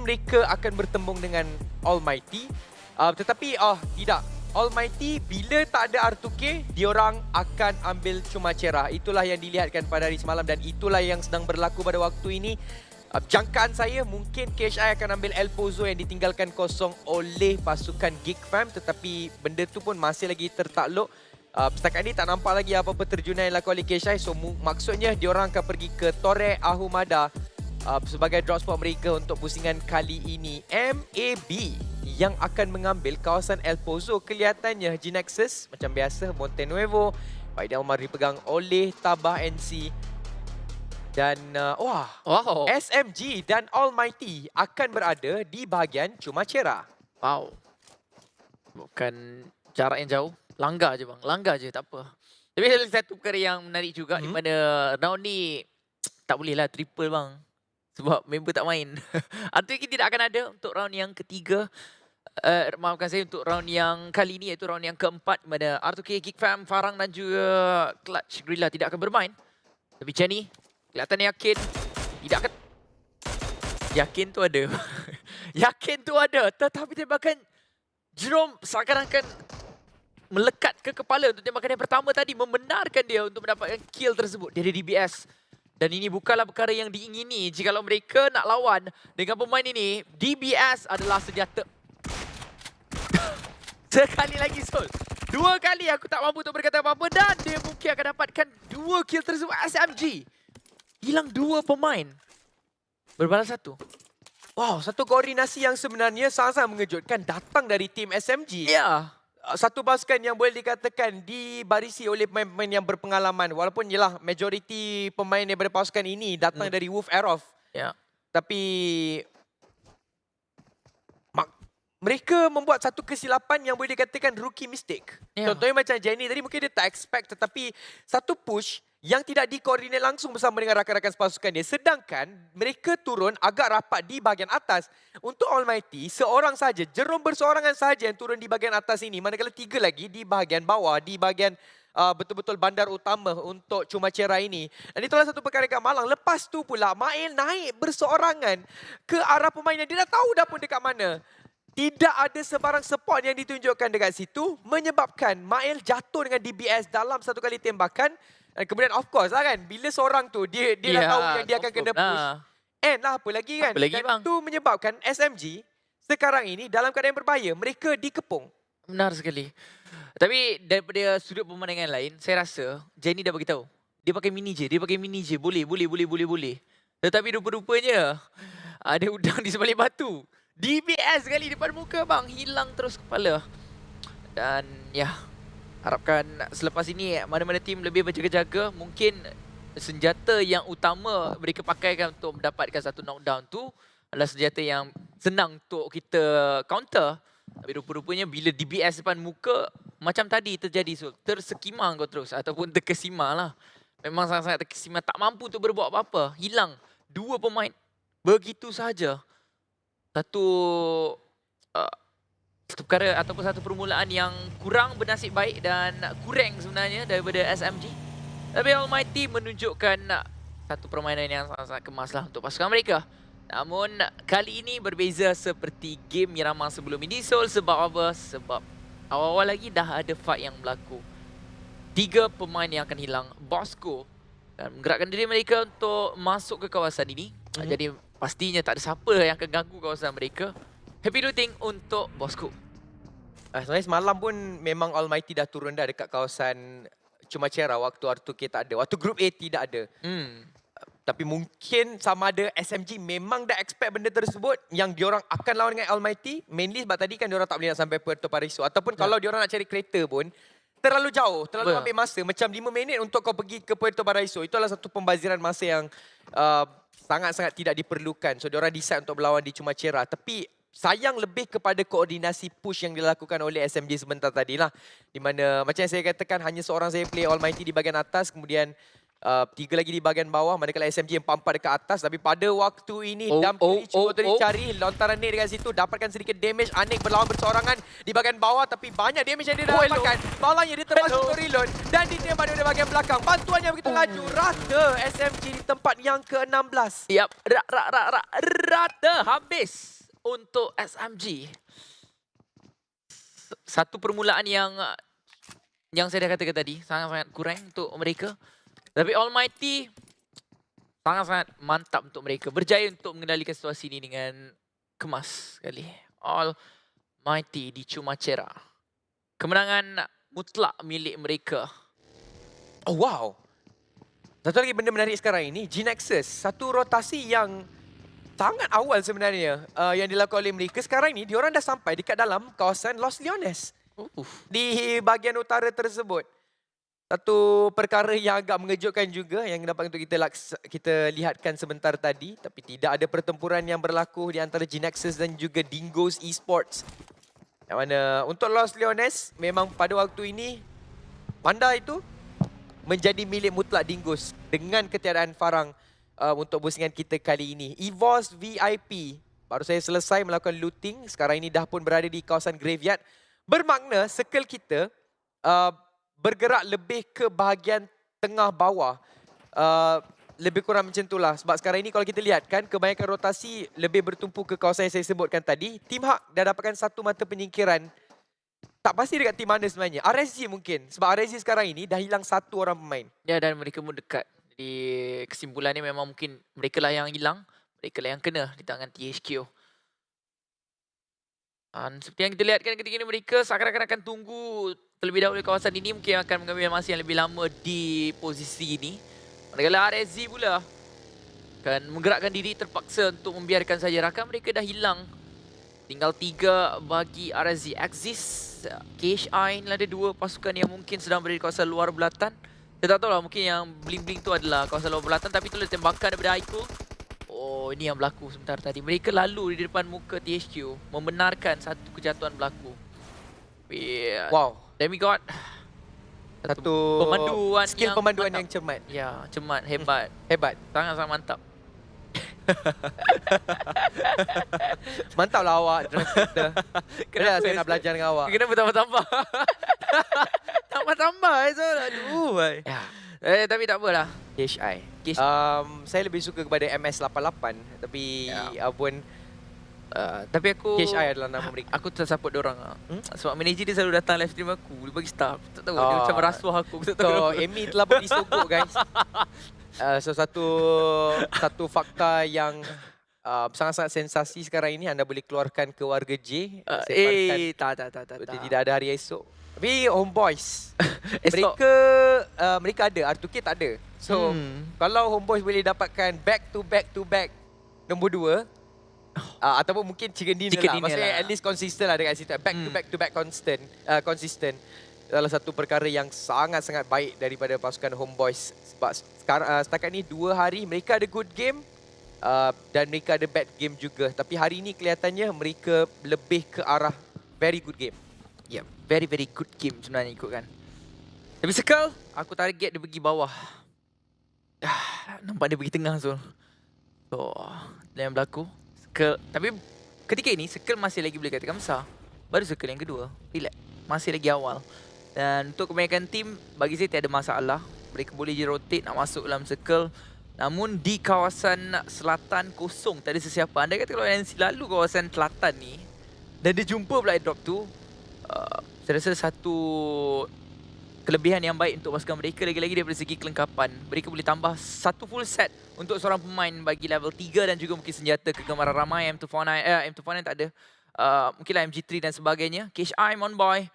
mereka akan bertembung dengan Almighty. Tetapi tidak. Almighty bila tak ada R2K, diorang akan ambil Cuma Cerah. Itulah yang dilihatkan pada hari semalam dan itulah yang sedang berlaku pada waktu ini. Jangkaan saya mungkin KHI akan ambil El Pozo yang ditinggalkan kosong oleh pasukan Geek Fam, tetapi benda tu pun masih lagi tertakluk. Setakat ini tak nampak lagi apa-apa terjunan yang dilakukan oleh KHI. So maksudnya diorang akan pergi ke Torre Ahumada sebagai drop spot mereka untuk pusingan kali ini. MAB yang akan mengambil kawasan El Pozo. Kelihatannya G-Nexus macam biasa, Monte Nuevo, Faida Umar dipegang oleh Tabah NC. Dan Wow. SMG dan Almighty akan berada di bahagian Cuma Cerah. Wow. Bukan jarak yang jauh. Langgar je bang. Langgar je, tak apa. Tapi ada satu perkara yang menarik juga di mana round ni tak boleh lah triple bang. Sebab member tak main. Artinya tidak akan ada untuk round yang ketiga. Maafkan saya, untuk round yang kali ni iaitu round yang keempat, di mana R2K, Geek Fam, Farang dan juga Clutch Gorilla tidak akan bermain. Tapi Jenny kelihatan yakin. Tidak akan. Yakin tu ada. Yakin tu ada. Tetapi tembakan Jerome seakan-akan melekat ke kepala untuk tembakan yang pertama tadi, membenarkan dia untuk mendapatkan kill tersebut dari DBS. Dan ini bukanlah perkara yang diingini jikalau mereka nak lawan dengan pemain ini. DBS adalah senjata. Sekali lagi Sol. Dua kali aku tak mampu untuk berkata apa-apa dan dia mungkin akan dapatkan dua kill tersebut. SMG hilang dua pemain. Berbalas satu. Wow, satu koordinasi yang sebenarnya sangat-sangat mengejutkan datang dari tim SMG. Ya. Satu pasukan yang boleh dikatakan dibarisi oleh pemain-pemain yang berpengalaman. Walaupun yelah majoriti pemain daripada pasukan ini datang dari Wolf Aerof. Ya. Tapi mereka membuat satu kesilapan yang boleh dikatakan rookie mistake. Ya. Contohnya macam Jenny tadi mungkin dia tak expect, tetapi satu push yang tidak dikoordinat langsung bersama dengan rakan-rakan pasukan dia. Sedangkan mereka turun agak rapat di bahagian atas. Untuk Almighty, seorang saja, Jerome berseorangan saja yang turun di bahagian atas ini. Manakala tiga lagi di bahagian bawah, di bahagian betul-betul bandar utama untuk Cuma Cerah ini. Dan itulah satu perkara kat Malang. Lepas tu pula, Mail naik berseorangan ke arah pemain yang dia dah tahu dah pun dekat mana. Tidak ada sebarang support yang ditunjukkan dekat situ, menyebabkan Mail jatuh dengan DBS dalam satu kali tembakan. Dan kemudian of course lah kan, bila seorang tu dia dah tahu yang dia akan kena push. And lah apa lagi kan. Apa lagi, dan bang? itu menyebabkan SMG sekarang ini dalam keadaan berbahaya. Mereka dikepung. Benar sekali. Tapi daripada sudut pemandangan lain, saya rasa Jenny dah beritahu. Dia pakai mini je, Boleh. Tetapi rupa-rupanya ada udang di sebalik batu. DBS sekali depan muka bang, hilang terus kepala. Dan ya, harapkan selepas ini mana-mana tim lebih berjaga-jaga. Mungkin senjata yang utama mereka pakaikan untuk mendapatkan satu knockdown tu adalah senjata yang senang untuk kita counter. Tapi rupa-rupanya bila DBS depan muka, macam tadi terjadi Sul, tersekima kau terus ataupun terkesima lah. Memang sangat-sangat terkesima, tak mampu untuk berbuat apa-apa. Hilang dua pemain begitu sahaja. Satu perkara ataupun satu permulaan yang kurang bernasib baik dan kurang sebenarnya daripada SMG. Tapi Almighty menunjukkan satu permainan yang sangat-sangat kemas lah untuk pasukan mereka. Namun kali ini berbeza seperti game Miramar sebelum ini Sol. Sebab apa? Sebab awal-awal lagi dah ada fight yang berlaku. 3 pemain yang akan hilang. Bosco dan menggerakkan diri mereka untuk masuk ke kawasan ini. Jadi pastinya tak ada siapa yang akan ganggu kawasan mereka. Happy looting untuk Bosco. Sebenarnya semalam pun memang Almighty dah turun dah dekat kawasan Cuma Cerah waktu R2K tak ada. Waktu Group A tidak ada. Tapi mungkin sama ada SMG memang dah expect benda tersebut yang diorang akan lawan dengan Almighty. Mainly sebab tadi kan diorang tak boleh nak sampai Puerto Paraiso. Ataupun kalau diorang nak cari kereta pun terlalu jauh, terlalu ambil masa. Macam 5 minit untuk kau pergi ke Puerto Paraiso. Itu adalah satu pembaziran masa yang sangat-sangat tidak diperlukan. So diorang decide untuk berlawan di Cuma Cerah. Tapi sayang lebih kepada koordinasi push yang dilakukan oleh SMG sebentar tadi lah. Di mana macam yang saya katakan hanya seorang saja play Almighty di bahagian atas. Kemudian Tiga lagi di bahagian bawah, manakala SMG 4-4 dekat atas. Tapi pada waktu ini, Oh, Dampili cuba untuk oh. dicari. Lontaran nade dekat situ, dapatkan sedikit damage. Anik berlawan bersorangan di bahagian bawah. Tapi banyak damage yang dia dapatkan. Balanya dia terpaksa untuk reload. Dan ditembak dari bahagian belakang. Bantuannya begitu laju. Rata SMG di tempat yang ke-16. Yap, rata habis untuk SMG. Satu permulaan yang saya dah katakan tadi, sangat-sangat kurang untuk mereka. Tapi Almighty sangat-sangat mantap untuk mereka. Berjaya untuk mengendalikan situasi ini dengan kemas sekali. Almighty di Chumacera. Kemenangan mutlak milik mereka. Oh wow. Satu lagi benda menarik sekarang ini, G-Nexus. Satu rotasi yang sangat awal sebenarnya yang dilakukan oleh mereka. Sekarang ini diorang dah sampai dekat dalam kawasan Los Leones. Di bahagian utara tersebut. Satu perkara yang agak mengejutkan juga yang dapat untuk kita lihatkan sebentar tadi. Tapi tidak ada pertempuran yang berlaku di antara G-Nexus dan juga Dingoes Esports. Yang mana untuk Los Leones memang pada waktu ini Panda itu menjadi milik mutlak Dingoes dengan ketiadaan Farang untuk pusingan kita kali ini. EVOS VIP baru saya selesai melakukan looting. Sekarang ini dah pun berada di kawasan Graveyard. Bermakna circle kita bergerak lebih ke bahagian tengah bawah. Lebih kurang macam itulah. Sebab sekarang ini kalau kita lihat kan, kebanyakan rotasi lebih bertumpu ke kawasan yang saya sebutkan tadi. Team Hak dah dapatkan satu mata penyingkiran. Tak pasti dekat tim mana sebenarnya. RSG mungkin. Sebab RSG sekarang ini dah hilang satu orang pemain. Ya, dan mereka pun dekat. Jadi kesimpulannya memang mungkin mereka lah yang hilang. Mereka lah yang kena di tangan THQ. Dan seperti yang kita lihatkan ketika ini mereka seakan-akan akan tunggu terlebih dahulu di kawasan ini. Mungkin akan mengambil masa yang lebih lama di posisi ini. Manakala RSG pula akan menggerakkan diri terpaksa untuk membiarkan saja rakan mereka dah hilang. Tinggal 3 bagi RSG Axis. KHI ni ada 2 pasukan yang mungkin sedang berada di kawasan luar belatan. Saya tak tahu lah mungkin yang bling-bling tu adalah kawasan luar belatan. Tapi itulah tembakan daripada Aiko. Oh, ini yang berlaku sebentar tadi. Mereka lalu di depan muka THQ membenarkan satu kejatuhan berlaku. Wow. Demigod. Satu pemanduan skill yang pemanduan mantap. yang cermat. Ya, cermat, hebat. Hebat. Sangat-sangat mantap. Mantap lah awak, kita. Kenapa saya nak belajar dengan awak? Kenapa tambah-tambah? Tambah-tambah so aduh. Ya. Tapi tak apalah. KHI. Saya lebih suka kepada MS88 tapi pun tapi aku KHI adalah nama mereka. Aku tak support diorang lah. Sebab manager dia selalu datang live stream aku. Dia bagi star. Aku tak tahu. Dia macam merasuah aku. Tak tahu. So, Amy telah pun disogok guys. So satu fakta yang sangat-sangat sensasi sekarang ini, anda boleh keluarkan ke warga J. Tak. Tidak ada hari esok. Tapi Homeboys, mereka ada, R2K tak ada. So kalau Homeboys boleh dapatkan back to back nombor 2, ataupun mungkin chicken dinner lah. Maksudnya at least consistent lah dekat situ. Back to back consistent. Salah satu perkara yang sangat-sangat baik daripada pasukan Homeboys. Sebab setakat ni 2 hari mereka ada good game dan mereka ada bad game juga. Tapi hari ini kelihatannya mereka lebih ke arah very good game. Yeah, very good game sebenarnya ikutkan. Tapi Circle, aku target dia pergi bawah. Nampak dia pergi tengah so. So, yang berlaku. Circle, tapi ketika ini Circle masih lagi boleh katakan besar. Baru Circle yang kedua. Relax. Masih lagi awal. Dan untuk kebanyakan tim, bagi saya tiada masalah. Mereka boleh je rotate nak masuk dalam Circle. Namun di kawasan selatan kosong, tak ada sesiapa. Anda kata kalau NC lalu kawasan selatan ni dan dia jumpa pula airdrop tu, saya rasa satu kelebihan yang baik untuk pasukan mereka lagi-lagi daripada segi kelengkapan. Mereka boleh tambah satu full set untuk seorang pemain bagi level 3 dan juga mungkin senjata kegemaran ramai. M249 tak ada. Mungkinlah MG3 dan sebagainya. KHI on boy.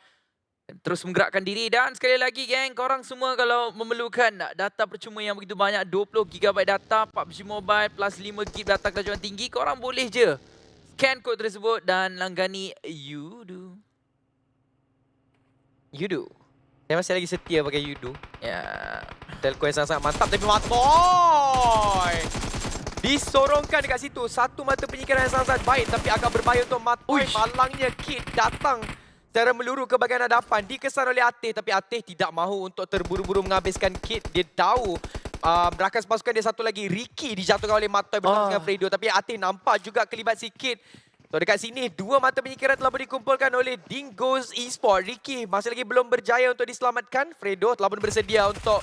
Terus menggerakkan diri dan sekali lagi geng, korang semua kalau memerlukan data percuma yang begitu banyak, 20GB data, PUBG Mobile plus 5GB data kelajuan tinggi, korang boleh je scan kod tersebut dan langgani Yudu. Saya masih lagi setia pakai Yudu. Ya. Telco yang sangat-sangat mantap tapi Matboy disorongkan dekat situ. Satu mata penyingkiran yang sangat-sangat baik tapi agak berbahaya untuk Matboy. Malangnya Kid datang secara meluru ke bahagian hadapan. Dikesan oleh Ateh tapi Ateh tidak mahu untuk terburu-buru menghabiskan Kid. Dia tahu rakan pasukan dia satu lagi, Ricky dijatuhkan oleh Matoy bersama dengan Fredo. Tapi Atih nampak juga kelibat sikit. So dekat sini, 2 mata penyingkiran telah dikumpulkan oleh Dingoes Esports. Ricky masih lagi belum berjaya untuk diselamatkan. Fredo telah pun bersedia untuk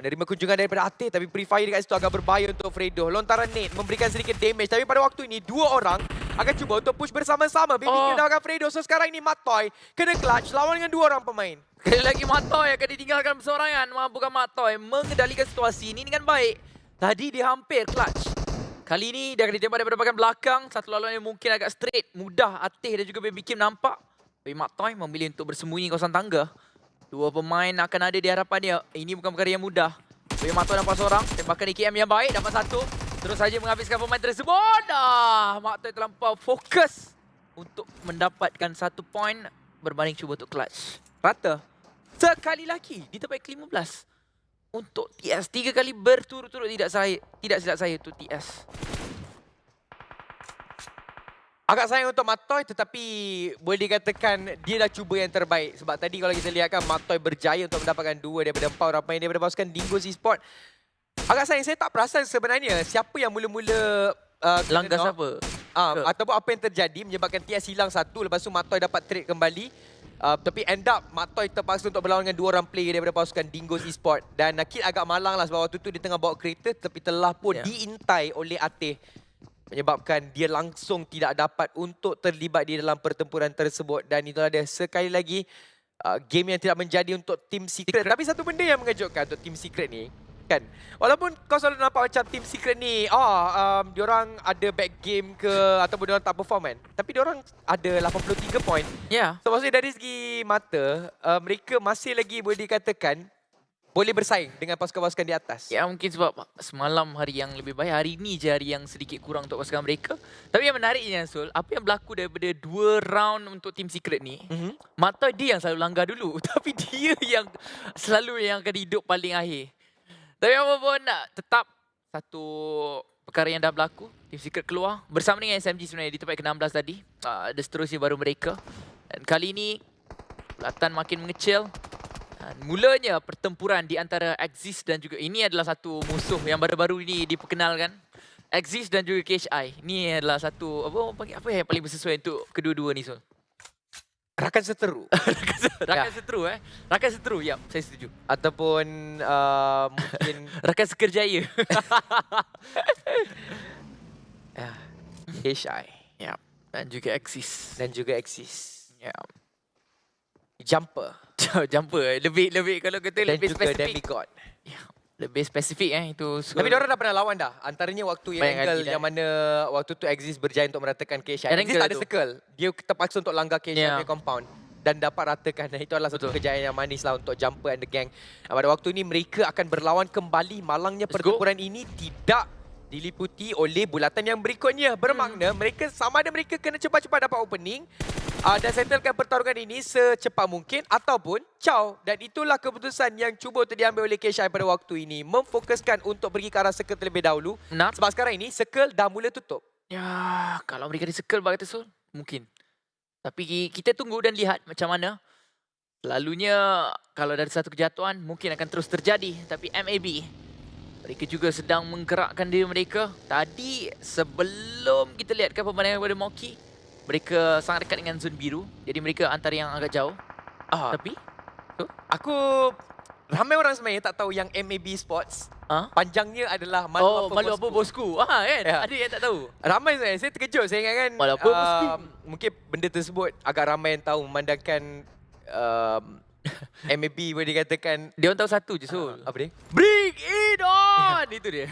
menerima kunjungan daripada Atih. Tapi pre-fire dekat situ agak berbahaya untuk Fredo. Lontaran nade memberikan sedikit damage. Tapi pada waktu ini, 2 orang akan cuba untuk push bersama-sama. Baby kendalkan Fredo. So sekarang ini Matoy kena clutch lawan dengan 2 orang pemain. Sekali lagi Matoy akan ditinggalkan bersorangan. Bukan Matoy mengendalikan situasi ini dengan baik. Tadi dia hampir clutch. Kali ini dia akan ditembak daripada bahagian belakang. Satu laluan yang mungkin agak straight. Mudah Atih dan juga Baby Kim nampak. Tapi Matoy memilih untuk bersembunyi kawasan tangga. 2 pemain akan ada di hadapan dia. Ini bukan perkara yang mudah. Tapi Matoy nampak seorang. Tembakan IKM yang baik. Dapat 1. Terus saja menghabiskan pemain tersebut. Matoy terlampau fokus untuk mendapatkan 1 poin. Berbanding cuba untuk clutch. Rata. Sekali lagi di tempat ke-15. Untuk TS 3 kali berturut-turut tidak silap saya untuk TS. Agak sayang untuk Matoy tetapi boleh dikatakan dia dah cuba yang terbaik. Sebab tadi kalau kita lihat kan Matoy berjaya untuk mendapatkan 2 daripada 4 orang pemain daripada pasukan Dingoes Esports. Agak sayang, saya tak perasan sebenarnya siapa yang mula-mula Langgar siapa? Ataupun apa yang terjadi menyebabkan TS hilang 1. Lepas tu Matoy dapat trade kembali. Tapi end up Matoy terpaksa untuk berlawan dengan 2 orang player daripada pasukan Dingoes Esports. Dan Kid agak malang lah sebab waktu tu dia tengah bawa kereta tapi telah pun diintai oleh Atih. Menyebabkan dia langsung tidak dapat untuk terlibat di dalam pertempuran tersebut. Dan itulah dia sekali lagi game yang tidak menjadi untuk Team Secret. Tapi satu benda yang mengejutkan untuk Team Secret ni. Kan, walaupun kau selalu nampak macam Team Secret ni, diorang ada back game ke ataupun diorang tak perform kan. Tapi diorang ada 83 point. Ya. So maksudnya dari segi mata, mereka masih lagi boleh dikatakan boleh bersaing dengan pasukan-pasukan di atas. Ya mungkin sebab semalam hari yang lebih baik, hari ini je hari yang sedikit kurang untuk pasukan mereka. Tapi yang menariknya Sul, apa yang berlaku daripada 2 round untuk Team Secret ni, Matoy dia yang selalu langgar dulu. Tapi dia yang selalu yang akan hidup paling akhir. Tapi apapun, tetap satu perkara yang dah berlaku. Team Secret keluar bersama dengan SMG sebenarnya di tempat ke-16 tadi. Dan seterusnya baru mereka. Dan kali ini, Bulatan makin mengecil. Dan mulanya pertempuran di antara Axis dan juga ini adalah satu musuh yang baru-baru ini diperkenalkan. Axis dan juga KHI. Ini adalah satu, apa yang paling bersesuaian untuk kedua-dua ni Sul? Rakan seteru. Rakan seteru Rakan seteru, ya, saya setuju. Ataupun mungkin Rakan sekerjaya. HI. Ya, dan juga Axis. Ya. Jumper. Jumper lebih kalau kata Dan lebih juga spesifik. Demigod. Ya, lebih spesifik itu. Tapi diorang dah pernah lawan dah. Antaranya waktu yang Banyak angle kali yang mana waktu tu Axis berjaya untuk meratakan KHI. Yang Axis tak ada tu. circle. Dia terpaksa untuk langgar KHI Ya. punya compound. Dan dapat ratakan. Dan itu adalah satu kejayaan yang manis lah untuk Jumper and the gang. Pada waktu ini mereka akan berlawan kembali. Malangnya pertempuran ini tidak diliputi oleh bulatan yang berikutnya. Bermakna mereka sama ada mereka kena cepat-cepat dapat opening. Dan settlekan pertarungan ini secepat mungkin ataupun ciao. Dan itulah keputusan yang cuba untuk diambil oleh KHI pada waktu ini. Memfokuskan untuk pergi ke arah circle terlebih dahulu. Benar. Sebab sekarang ini circle dah mula tutup. Ya, kalau mereka di-circle kata Sul, mungkin. Tapi kita tunggu dan lihat macam mana. Selalunya kalau dari satu kejatuhan mungkin akan terus terjadi. Tapi MAB, mereka juga sedang menggerakkan diri mereka. Tadi sebelum kita lihatkan pemandangan kepada Moki, mereka sangat dekat dengan zon biru. Jadi mereka antara yang agak jauh. Tapi Aku ramai orang sebenarnya tak tahu yang MAB Sports panjangnya adalah Malu Apa Bosku. Kan? Ya. Ada yang tak tahu. Ramai sebenarnya. Saya terkejut. Saya ingatkan Malu Apa Bosku. mungkin benda tersebut agak ramai yang tahu memandangkan MAB boleh dikatakan. Dia orang tahu satu je Sul. Apa dia? Bring it on! Itu dia.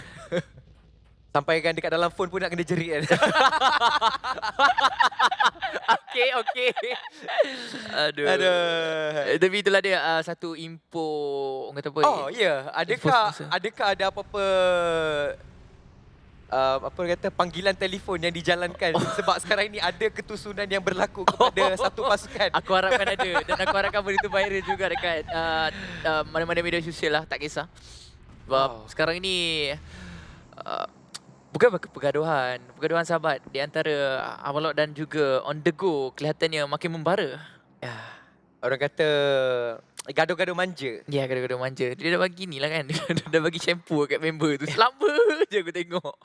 Sampaikan dekat dalam phone pun nak kena jerit kan. Okey. Aduh. Tapi itulah dia satu info, orang kata apa? Oh ya, adakah ada apa-apa apa kata panggilan telefon yang dijalankan sebab sekarang ini ada ketusunan yang berlaku kepada satu pasukan. Aku harapkan ada dan aku harapkan benda itu viral juga dekat mana-mana media sosial lah, tak kisah. Sebab sekarang ini bukan pergaduhan sahabat di antara Avalok dan juga On The Go kelihatannya makin membara. Ya. orang kata gaduh-gaduh manja. Ya, gaduh-gaduh manja. Dia dah bagi ni lah kan. Dia dah bagi shampoo kat member tu. Selama je aku tengok.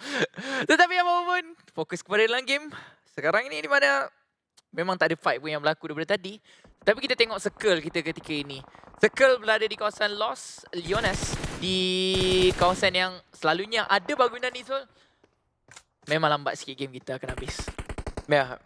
Tetapi apapun, fokus kepada dalam game. Sekarang ini di mana memang tak ada fight pun yang berlaku daripada tadi. Tapi kita tengok circle kita ketika ini. Circle berada di kawasan Los Leones. Di kawasan yang selalunya ada bangunan ni, so memang lambat sikit game kita akan habis. Yeah.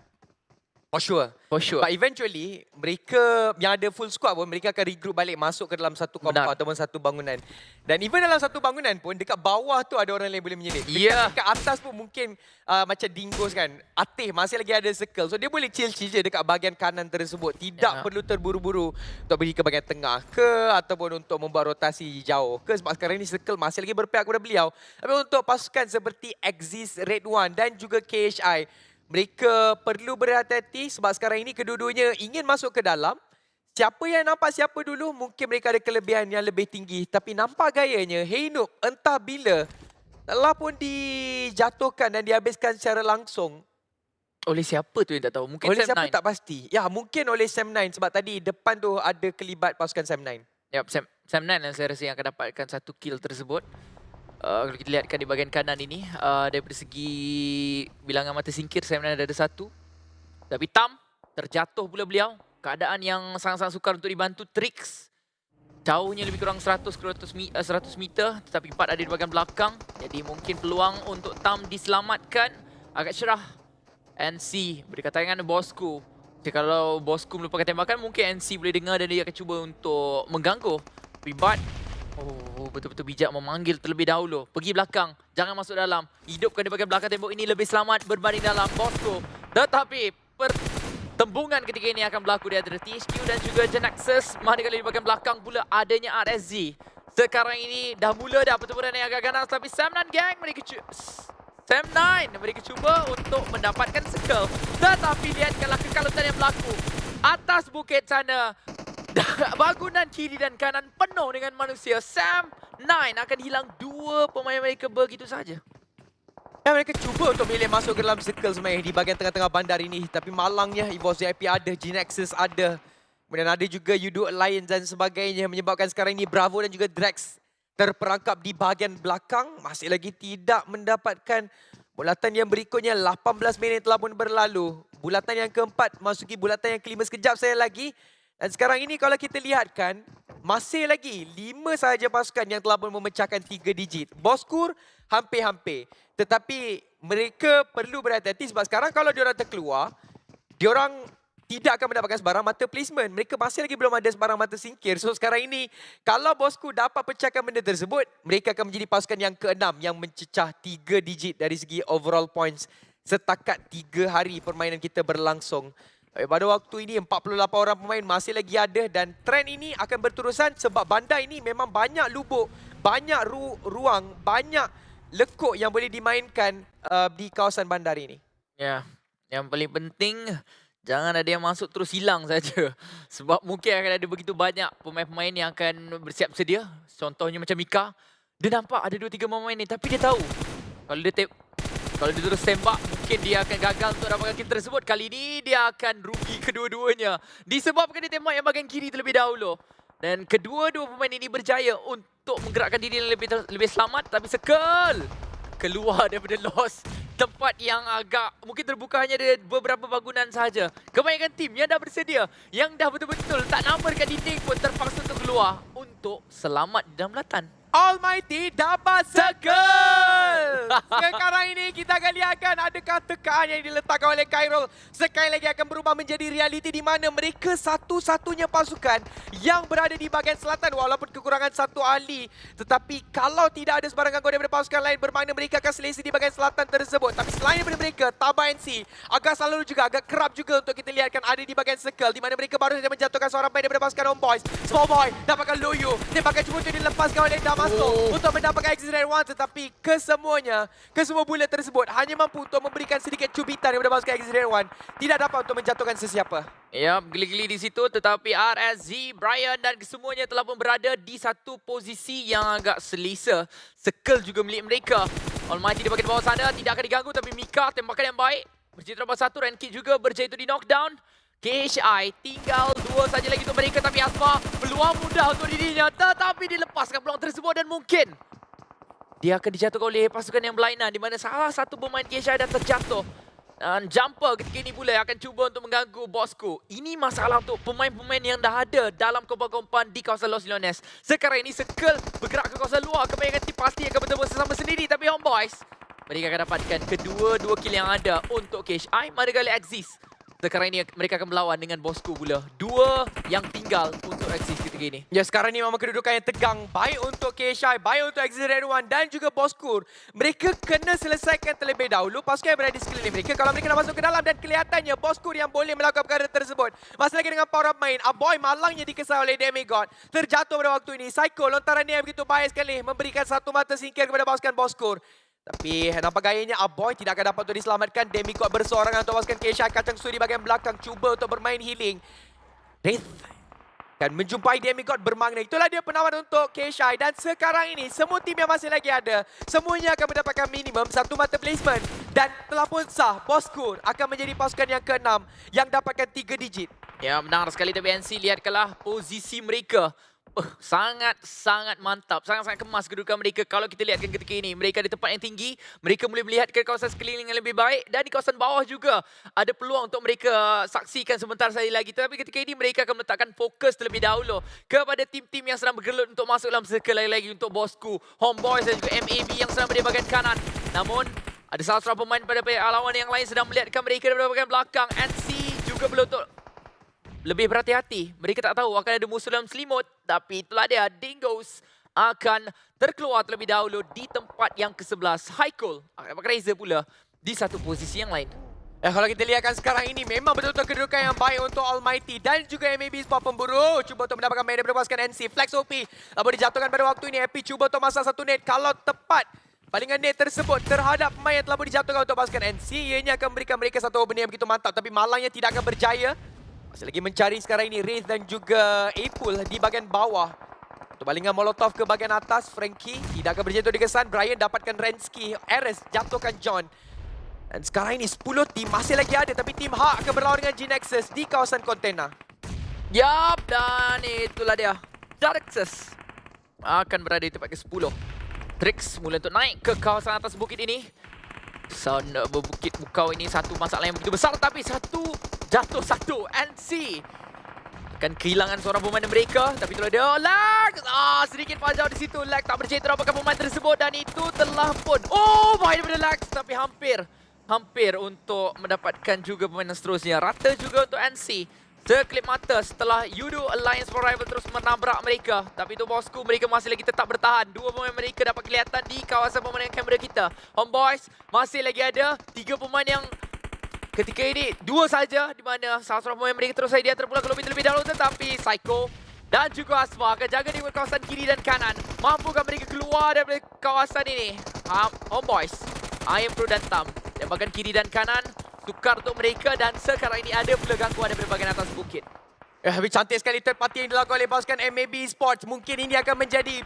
For sure. For sure. But eventually, mereka yang ada full squad pun, mereka akan regroup balik masuk ke dalam satu compound ataupun satu bangunan. Dan even dalam satu bangunan pun, dekat bawah tu ada orang yang boleh menyelip. Ya. Dekat atas pun mungkin macam dingoes kan. Atih masih lagi ada circle. So dia boleh chill-chill je dekat bahagian kanan tersebut. Tidak perlu terburu-buru untuk pergi ke bahagian tengah ke ataupun untuk membuat rotasi jauh ke. Sebab sekarang ni circle masih lagi berpihak kepada beliau. Tapi untuk pasukan seperti Axis Red One dan juga KHI, mereka perlu berhati-hati sebab sekarang ini kedua-duanya ingin masuk ke dalam. Siapa yang nampak siapa dulu, mungkin mereka ada kelebihan yang lebih tinggi. Tapi nampak gayanya, Heinuk entah bila telah pun dijatuhkan dan dihabiskan secara langsung. Oleh siapa tu yang tak tahu? Mungkin Oleh Sam siapa 9. tak pasti. Ya, mungkin oleh Sam 9 sebab tadi depan tu ada kelibat pasukan Sam 9. Yap, Sam 9 yang saya rasa yang akan dapatkan satu kill tersebut. Kalau kita lihatkan di bahagian kanan ini, daripada segi bilangan mata singkir, Sam 9 ada satu. Tapi Tam terjatuh pula beliau. Keadaan yang sangat-sangat sukar untuk dibantu. Trix jauhnya lebih kurang 100 ke 100 meter, tetapi 4 ada di bahagian belakang. Jadi mungkin peluang untuk Tam diselamatkan agak cerah. NC berdekatan dengan Bosku. Jadi kalau Bosku melupakan tembakan, mungkin NC boleh dengar dan dia akan cuba untuk mengganggu. Tapi Bud, betul-betul bijak memanggil terlebih dahulu. Pergi belakang, jangan masuk dalam. Hidupkan di bahagian belakang tembok ini lebih selamat berbanding dalam Bosco. Tetapi pertembungan ketika ini akan berlaku di antara THQ dan juga Genaxus. Manakala di bahagian belakang pula adanya RSZ. Sekarang ini dah mula dah pertempuran yang agak ganas. Tapi Sam 9 gang mereka cuba untuk mendapatkan circle. Tetapi lihatkanlah kekalutan yang berlaku. Atas bukit sana, bangunan kiri dan kanan penuh dengan manusia. Sam 9 akan hilang 2 pemain mereka begitu saja. Dan mereka cuba untuk milih masuk ke dalam circle sebenarnya di bahagian tengah-tengah bandar ini. Tapi malangnya EVOS VIP ada, Genaxus ada. Kemudian ada juga Yudo Alliance dan sebagainya. Menyebabkan sekarang ini Bravo dan juga Drax terperangkap di bahagian belakang. Masih lagi tidak mendapatkan bulatan yang berikutnya. 18 minit telah pun berlalu. Bulatan yang keempat masuki bulatan yang kelima sekejap saya lagi. Dan sekarang ini kalau kita lihatkan, masih lagi 5 sahaja pasukan yang telah pun memecahkan 3 digit. Boskur hampir-hampir. Tetapi mereka perlu berhati-hati sebab sekarang kalau diorang terkeluar, diorang tidak akan mendapatkan sebarang mata placement. Mereka masih lagi belum ada sebarang mata singkir. So sekarang ini, kalau Bosku dapat pecahkan benda tersebut, mereka akan menjadi pasukan yang ke-6 yang mencecah 3 digit dari segi overall points setakat 3 hari permainan kita berlangsung. Pada waktu ini 48 orang pemain masih lagi ada dan trend ini akan berterusan sebab bandar ini memang banyak lubuk, banyak ruang, banyak lekuk yang boleh dimainkan di kawasan bandar ini. Ya, yang paling penting jangan ada yang masuk terus hilang saja. Sebab mungkin akan ada begitu banyak pemain-pemain yang akan bersiap sedia. Contohnya macam Mika, dia nampak ada 2-3 pemain ni tapi dia tahu kalau dia terus tembak, mungkin dia akan gagal untuk dapatkan kill tersebut. Kali ini dia akan rugi kedua-duanya. Disebabkan dia tembak yang bahagian kiri terlebih dahulu. Dan kedua-dua pemain ini berjaya untuk menggerakkan diri lebih selamat. Tapi Circle keluar daripada loss. Tempat yang agak mungkin terbuka hanya ada beberapa bangunan sahaja. Kebanyakan tim yang dah bersedia, yang dah betul-betul tak nampak dekat dinding pun terpaksa untuk keluar untuk selamat di dalam belatan. Almighty dapat circle. Sekarang ini kita akan lihatkan adakah tekaan yang diletakkan oleh Khairul sekali lagi akan berubah menjadi realiti di mana mereka satu-satunya pasukan yang berada di bahagian selatan walaupun kekurangan satu ahli. Tetapi kalau tidak ada sebarang gangguan daripada pasukan lain bermakna mereka akan selesa di bahagian selatan tersebut. Tapi selain daripada mereka, Taba NC agak selalu juga, agak kerap juga untuk kita lihatkan ada di bahagian circle di mana mereka baru saja menjatuhkan seorang pemain daripada pasukan Homeboys. Small Boy dapatkan Loyu, tembakan cuba untuk dilepaskan oleh Damasco untuk mendapatkan Axis Red One, tetapi kesemua bullet tersebut hanya mampu untuk memberikan sedikit cubitan daripada pasukan Axis Red One, tidak dapat untuk menjatuhkan sesiapa. Ya, geli-geli di situ, tetapi RSZ, Brian dan kesemuanya telah pun berada di satu posisi yang agak selesa. Circle juga milik mereka. Almighty di bahagian bawah sana tidak akan diganggu, tapi Mika tembakan yang baik. Berjaya terdapat satu, Rankit juga berjaya itu di knockdown. KHI tinggal 2 dua saja lagi untuk mereka. Tapi Asma peluang mudah untuk dirinya. Tetapi dilepaskan peluang tersebut dan mungkin dia akan dijatuhkan oleh pasukan yang berlainan di mana salah satu pemain KSI dah terjatuh. Dan jumper ketika ini pula akan cuba untuk mengganggu bosku. Ini masalah untuk pemain-pemain yang dah ada dalam kompan-kompan di kawasan Los Leones. Sekarang ini Circle bergerak ke kawasan luar. Kebanyakan tim pasti akan bertemu sesama sendiri. Tapi Homeboys, mereka akan dapatkan kedua-dua kill yang ada untuk KSI. Manakala Axis, sekarang ini mereka akan melawan dengan bosku pula. Dua yang tinggal untuk Axis ketika ini. Ya, sekarang ni memang kedudukan yang tegang. Baik untuk KSI, baik untuk Axis Red One dan juga Boskur. Mereka kena selesaikan terlebih dahulu pasukan yang berada di sekeliling mereka. Kalau mereka nak masuk ke dalam dan kelihatannya Boskur yang boleh melakukan perkara tersebut. Masih lagi dengan power up main. Aboy malangnya dikesan oleh Demigod. Terjatuh pada waktu ini. Psycho lontaran yang begitu baik sekali. Memberikan satu mata singkir kepada pasukan Boskur. Tapi nampak gayanya Aboy tidak akan dapat untuk diselamatkan. Demigod berseorangan untuk pasukan KSI. Kacang suri bahagian belakang cuba untuk bermain healing. Wraith kan menjumpai Demigod bermakna. Itulah dia penawaran untuk KSI. Dan sekarang ini semua tim yang masih lagi ada, semuanya akan mendapatkan minimum satu mata placement. Dan telah pun sah, Boskur akan menjadi pasukan yang ke-6 yang dapatkan 3 digit. Ya, benar sekali. WNC, lihatkanlah posisi mereka. Sangat-sangat mantap. Sangat-sangat kemas kedudukan mereka. Kalau kita lihatkan ketika ini, mereka di tempat yang tinggi. Mereka boleh melihat ke kawasan sekeliling yang lebih baik. Dan di kawasan bawah juga ada peluang untuk mereka saksikan sebentar sekali lagi. Tapi ketika ini mereka akan meletakkan fokus terlebih dahulu kepada tim-tim yang sedang bergelut untuk masuk dalam circle lagi untuk Bosku, Homeboys dan juga MAB yang sedang berada di bahagian kanan. Namun, ada salah seorang pemain pada pihak lawan yang lain sedang melihatkan mereka daripada bahagian belakang. NC juga perlu untuk lebih berhati-hati. Mereka tak tahu akan ada musuh dalam selimut. Tapi itulah dia, Dingoes akan terkeluar terlebih dahulu di tempat yang ke-11. Haikul akan pakai Razor pula di satu posisi yang lain. Kalau kita lihatkan sekarang ini, memang betul-betul kedudukan yang baik untuk Almighty dan juga MAB Sport pemburu. Cuba untuk mendapatkan medan daripada pasukan NC. Flex OP. Lalu dijatuhkan pada waktu ini. Epi cuba untuk masang satu net. Kalau tepat palingan net tersebut terhadap pemain yang telah dijatuhkan untuk pasukan NC, ianya akan memberikan mereka satu opening yang begitu mantap. Tapi malangnya tidak akan berjaya. Masih lagi mencari sekarang ini Wraith dan juga Apul di bahagian bawah. Untuk balingan Molotov ke bahagian atas, Frankie tidak akan berjaya untuk dikesan. Brian dapatkan Rensky. Ares jatuhkan John. Dan sekarang ini 10 tim masih lagi ada. Tapi tim Hak akan berlawan dengan G-Nexus di kawasan kontena. Yap, dan itulah dia. Darksus akan berada di tempat ke-10. Trix mula untuk naik ke kawasan atas bukit ini. Sound berbukit bukau ini satu masalah yang begitu besar. Tapi jatuh satu. NC akan kehilangan seorang pemain mereka. Tapi itulah dia. Lag! Sedikit pajau di situ. Lag tak berjaya terapkan pemain tersebut. Dan itu telah pun. Oh, bahaya daripada Lag. Tapi hampir untuk mendapatkan juga pemain seterusnya. Rata juga untuk NC. Sekelip mata setelah Yudo Alliance for Rival terus menabrak mereka. Tapi itu Bosku, mereka masih lagi tetap bertahan. Dua pemain mereka dapat kelihatan di kawasan pemandangan kamera kita. Homeboys masih lagi ada 3 pemain yang ketika ini 2 saja. Di mana salah seorang pemain mereka terus saja dia terpulang ke lobi terlebih dahulu. Tetapi Psycho dan juga Asma akan jaga di kawasan kiri dan kanan. Mampukah mereka keluar dari kawasan ini? Homeboys, I am Pro dan Tam. Dan bahagian kiri dan kanan tukar untuk mereka dan sekarang ini ada pula gangguan daripada bahagian atas bukit. Lebih cantik sekali third party yang dilakukan oleh pasukan MAB Esports. Mungkin ini akan menjadi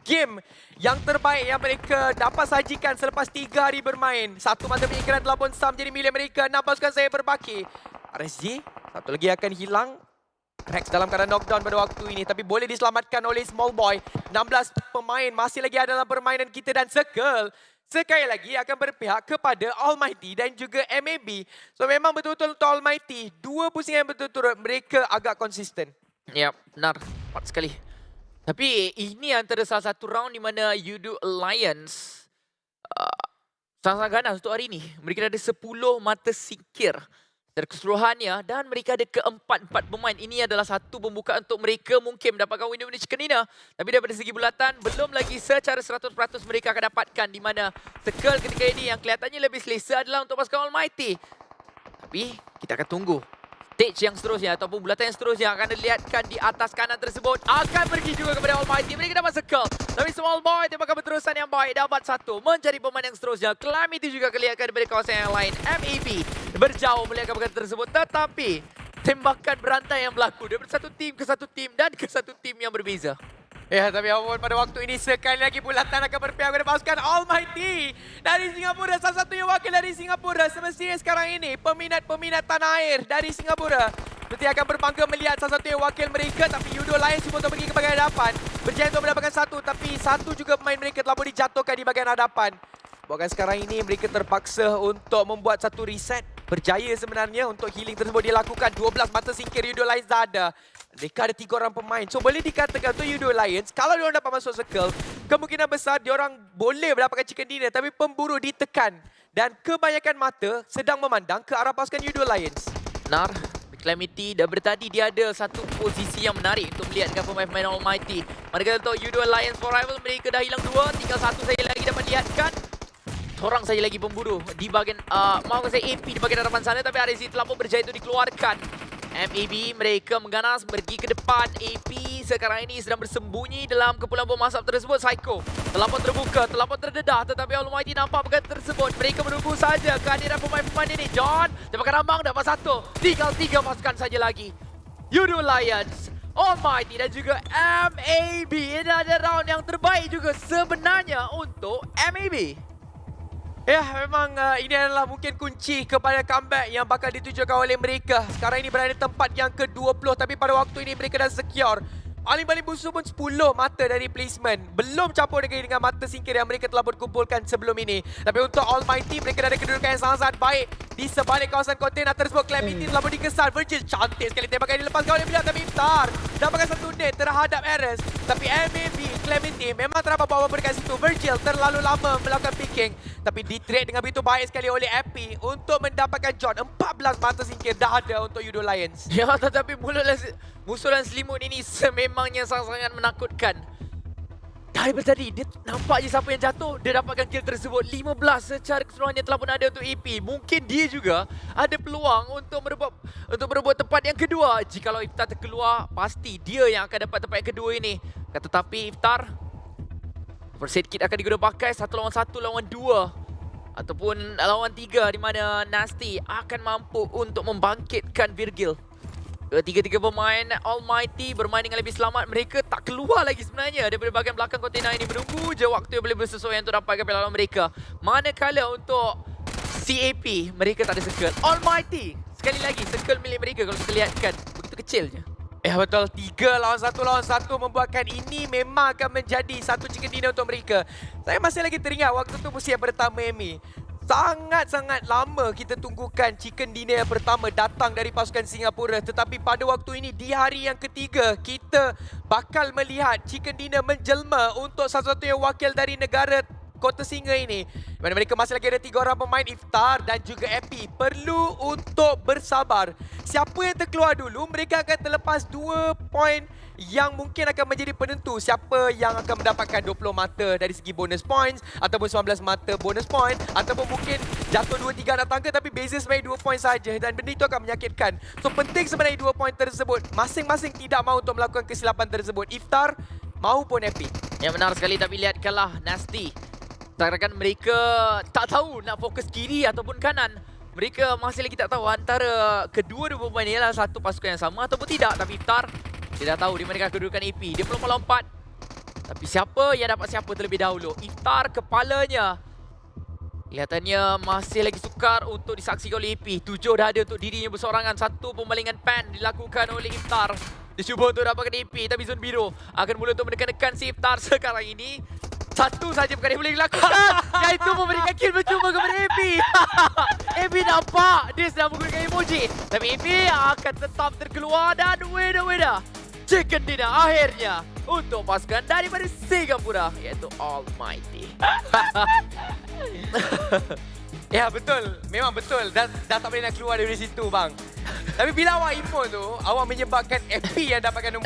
game yang terbaik yang mereka dapat sajikan selepas 3 hari bermain. Satu mata penyikiran telah pun sah menjadi milik mereka. 6 pasukan saya berbaki. RSG, satu lagi akan hilang. Rex dalam keadaan knockdown pada waktu ini. Tapi boleh diselamatkan oleh Small Boy. 16 pemain masih lagi ada dalam permainan kita dan Circle sekali lagi akan berpihak kepada Almighty dan juga MAB. So memang betul-betul untuk Almighty, 2 pusingan yang betul-betul mereka agak konsisten. Ya, benar. Tepat sekali. Tapi ini antara salah satu round di mana Yudo Alliance sangat-sangat ganas untuk hari ini. Mereka ada 10 mata singkir dari keseluruhannya dan mereka ada ke-4 pemain. Ini adalah satu pembukaan untuk mereka mungkin mendapatkan winner chicken dinner. Tapi daripada segi bulatan, belum lagi secara 100% mereka akan dapatkan di mana Circle ketika ini yang kelihatannya lebih selesa adalah untuk pasukan Almighty. Tapi kita akan tunggu stage yang seterusnya ataupun bulatan yang seterusnya akan dilihatkan di atas kanan tersebut. Akan pergi juga kepada Almighty. Mereka dapat Circle. Tapi Small Boy tembakan berterusan yang baik. Dapat 1 mencari pemain yang seterusnya. Calamity juga kelihatan daripada kawasan yang lain. MAB berjauh melihat perkara tersebut. Tetapi tembakan berantai yang berlaku daripada satu tim ke satu tim dan ke satu tim yang berbeza. Ya, tapi apapun pada waktu ini sekali lagi bulatan akan berpihak kepada pasukan Almighty dari Singapura. Salah satunya wakil dari Singapura. Semestinya sekarang ini peminat-peminat tanah air dari Singapura seperti akan berbangga melihat salah satu yang wakil mereka, tapi Yudo Lions cuba untuk pergi ke bahagian hadapan. Berjaya untuk mendapatkan satu, tapi satu juga pemain mereka telah pun dijatuhkan di bahagian hadapan. Bahkan sekarang ini mereka terpaksa untuk membuat satu reset. Berjaya sebenarnya untuk healing tersebut dilakukan. 12 mata singkir Yudo Lions dah ada. Mereka ada 3 orang pemain. So boleh dikatakan untuk Yudo Lions, kalau diorang dapat masuk circle, kemungkinan besar diorang boleh mendapatkan chicken dinner, tapi pemburu ditekan. Dan kebanyakan mata sedang memandang ke arah pasukan Yudo Lions. Benar. Calamity dah bertadi dia ada satu posisi yang menarik untuk melihat dengan pemain-pemain Almighty. Manakala untuk Yudo Lions for Rival mereka dah hilang 2, tinggal satu saja lagi dapat lihatkan. Seorang saja lagi pemburu di bahagian maafkan saya AP di bahagian hadapan sana, tapi RSC telah pun berjaya untuk dikeluarkan. MAB mereka mengganas pergi ke depan. AP sekarang ini sedang bersembunyi dalam kepulan bom asap tersebut. Psycho telah pun terbuka, telah pun terdedah, tetapi Almighty nampak perkara tersebut. Mereka menunggu saja kehadiran pemain-pemain ini. John tembakan rambang dapat satu, tinggal 3 pasukan saja lagi. Yudo Lions, Almighty dan juga MAB. Ini ada round yang terbaik juga sebenarnya untuk MAB. Ya, memang ini adalah mungkin kunci kepada comeback yang bakal ditujukan oleh mereka. Sekarang ini berada di tempat yang ke-20, tapi pada waktu ini mereka dah secure. Paling-paling busuk pun 10 mata dari placement. Belum campur dengan mata singkir yang mereka telah berkumpulkan sebelum ini. Tapi untuk Almighty, mereka dah ada kedudukan yang sangat-sangat baik di sebalik kawasan kontainer tersebut. Calamity telah pun dikesan. Virgil cantik sekali tembakan yang dilepaskan oleh Bilal, tapi Iftar dapatkan satu net terhadap Ares. Tapi MAB, Calamity memang terdapat bawa dekat situ. Virgil terlalu lama melakukan picking, tapi di-trade dengan begitu baik sekali oleh Epi untuk mendapatkan John. 14 mata singkir dah ada untuk Yudo Lions. Ya, tetapi musuh dan selimut ini sememangnya sangat-sangat menakutkan. Dari tadi, dia nampak je siapa yang jatuh. Dia dapatkan kill tersebut. 15 secara keseluruhannya telah pun ada untuk EP. Mungkin dia juga ada peluang untuk merebut tempat yang kedua. Jikalau Iftar terkeluar, pasti dia yang akan dapat tempat yang kedua ini. Tetapi Iftar, first aid kit akan digunakan pakai 1 lawan 1 lawan 2. Ataupun lawan 3 di mana Nasty akan mampu untuk membangkitkan Virgil. Ketiga-tiga pemain Almighty bermain dengan lebih selamat. Mereka tak keluar lagi sebenarnya daripada bahagian belakang kontena ini. Menunggu je waktu yang boleh bersesuaian untuk dapatkan pelawan mereka. Manakala untuk CAP, mereka tak ada circle. Almighty, sekali lagi circle milik mereka kalau kita lihatkan. Begitu kecil je. Ya betul, 3 lawan 1 membuatkan ini memang akan menjadi satu chicken dinner untuk mereka. Saya masih lagi teringat waktu tu musim yang pertama Emi. Sangat-sangat lama kita tunggukan chicken dinner yang pertama datang dari pasukan Singapura. Tetapi pada waktu ini di hari yang ketiga, kita bakal melihat chicken dinner menjelma untuk satu-satu yang wakil dari negara Kota Singa ini. Di mana mereka masih lagi ada 3 orang pemain, Iftar dan juga Epi. Perlu untuk bersabar. Siapa yang terkeluar dulu, mereka akan terlepas 2 poin yang mungkin akan menjadi penentu siapa yang akan mendapatkan 20 mata dari segi bonus points, ataupun 19 mata bonus point, ataupun mungkin jatuh 2-3 anak tangga tapi beza sebenarnya 2 poin saja, dan benda itu akan menyakitkan. So penting sebenarnya 2 poin tersebut. Masing-masing tidak mahu untuk melakukan kesilapan tersebut, Iftar maupun Epi. Ya benar sekali, tapi lihatkanlah Nasty. Takkan mereka tak tahu nak fokus kiri ataupun kanan. Mereka masih lagi tak tahu antara kedua-dua pemain ni adalah satu pasukan yang sama ataupun tidak. Tapi Iftar, dia dah tahu di mana kedudukan AP. Dia belum melompat. Tapi siapa yang dapat siapa terlebih dahulu? Iftar kepalanya. Kelihatannya masih lagi sukar untuk disaksikan oleh AP. 7 dah ada untuk dirinya bersorangan. Satu pembalingan pan dilakukan oleh Iftar. Dia cuba untuk dapatkan AP, tapi zon biru akan mula untuk menekan-nekan si Iftar sekarang ini. Satu saja perkara yang boleh dilakukan, iaitu memberikan kill percuma kepada AP. AP nampak dia sedang menggunakan emoji, tapi AP akan tetap terkeluar dan winner chicken dinner akhirnya untuk pasukan daripada Singapura, iaitu Almighty. Ya betul, memang betul. Dah tak boleh nak keluar dari situ bang. Tapi bila awak info tu, awak menyebabkan AP yang dapatkan nombor